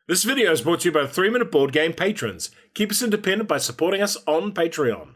This video is brought to you by the 3-Minute Board Game patrons. Keep us independent by supporting us on Patreon.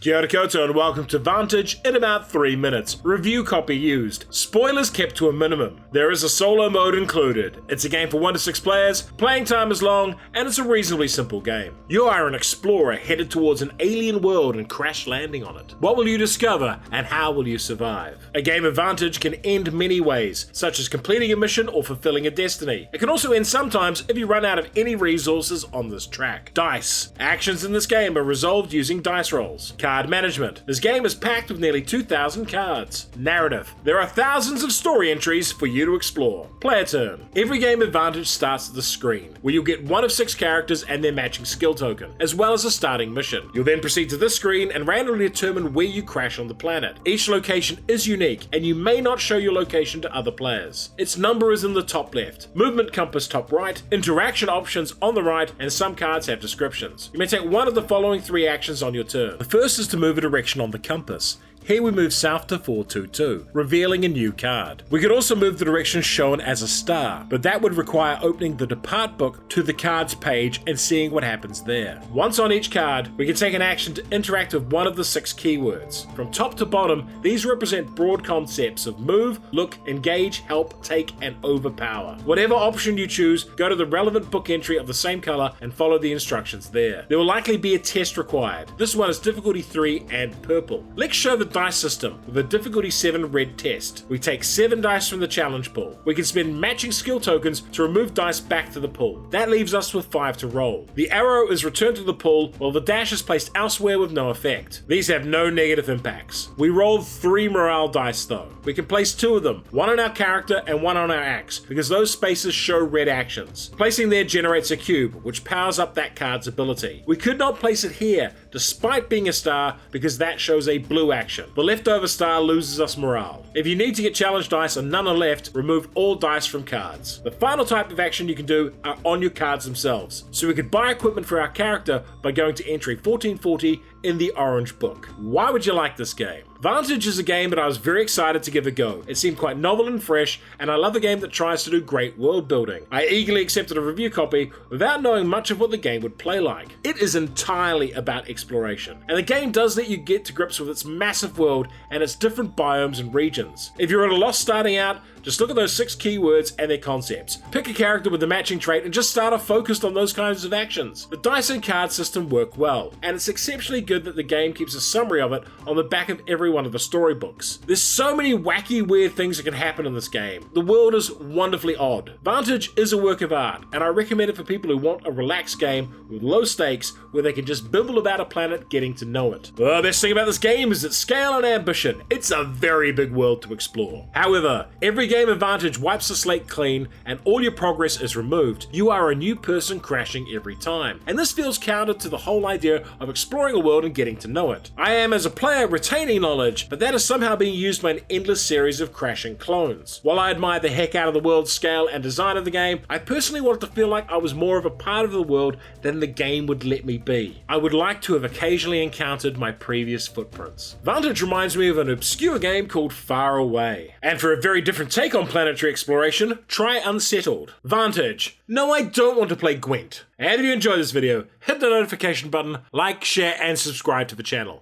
Kia ora koutou and welcome to Vantage in about 3 minutes. Review copy used. Spoilers kept to a minimum. There is a solo mode included. It's a game for 1 to 6 players, playing time is long, and it's a reasonably simple game. You are an explorer headed towards an alien world and crash landing on it. What will you discover and how will you survive? A game of Vantage can end many ways, such as completing a mission or fulfilling a destiny. It can also end sometimes if you run out of any resources on this track. Dice. Actions in this game are resolved using dice rolls. Card management. This game is packed with nearly 2,000 cards. Narrative. There are thousands of story entries for you to explore. Player turn. Every game of Vantage starts at the screen, where you'll get 1 of 6 characters and their matching skill token, as well as a starting mission. You'll then proceed to this screen and randomly determine where you crash on the planet. Each location is unique, and you may not show your location to other players. Its number is in the top left, movement compass top right, interaction options on the right, and some cards have descriptions. You may take one of the following 3 actions on your turn. The first is to move a direction on the compass. Here we move south to 422, revealing a new card. We could also move the direction shown as a star, but that would require opening the Depart book to the cards page and seeing what happens there. Once on each card, we can take an action to interact with one of the 6 keywords. From top to bottom, these represent broad concepts of move, look, engage, help, take, and overpower. Whatever option you choose, go to the relevant book entry of the same color and follow the instructions there. There will likely be a test required. This one is difficulty 3 and purple. Let's show the dice system with a difficulty 7 red test. We take 7 dice from the challenge pool. We can spend matching skill tokens to remove dice back to the pool. That leaves us with 5 to roll. The arrow is returned to the pool while the dash is placed elsewhere with no effect. These have no negative impacts. We rolled 3 morale dice though. We can place 2 of them, 1 on our character and 1 on our axe, because those spaces show red actions. Placing there generates a cube, which powers up that card's ability. We could not place it here, despite being a star, because that shows a blue action. The leftover star loses us morale. If you need to get challenge dice and none are left, remove all dice from cards. The final type of action you can do are on your cards themselves. So we could buy equipment for our character by going to entry 1440 in the orange book. Why would you like this game? Vantage is a game that I was very excited to give a go. It seemed quite novel and fresh, and I love a game that tries to do great world building. I eagerly accepted a review copy without knowing much of what the game would play like. It is entirely about exploration, and the game does let you get to grips with its massive world and its different biomes and regions. If you're at a loss starting out, just look at those 6 keywords and their concepts. Pick a character with a matching trait and just start off focused on those kinds of actions. The dice and card system work well, and it's exceptionally good that the game keeps a summary of it on the back of every one of the storybooks. There's so many wacky, weird things that can happen in this game. The world is wonderfully odd. Vantage is a work of art, and I recommend it for people who want a relaxed game with low stakes where they can just bibble about a planet getting to know it. The best thing about this game is its scale and ambition. It's a very big world to explore. However, every game of Vantage wipes the slate clean and all your progress is removed. You are a new person crashing every time, and this feels counter to the whole idea of exploring a world and getting to know it. I am, as a player, retaining knowledge, but that is somehow being used by an endless series of crashing clones. While I admire the heck out of the world scale and design of the game, I personally wanted to feel like I was more of a part of the world than the game would let me be. I would like to have occasionally encountered my previous footprints. Vantage reminds me of an obscure game called Far Away. And for a very different take on planetary exploration, try Unsettled. Vantage. No, I don't want to play Gwent. And if you enjoyed this video, hit the notification button, like, share, and subscribe to the channel.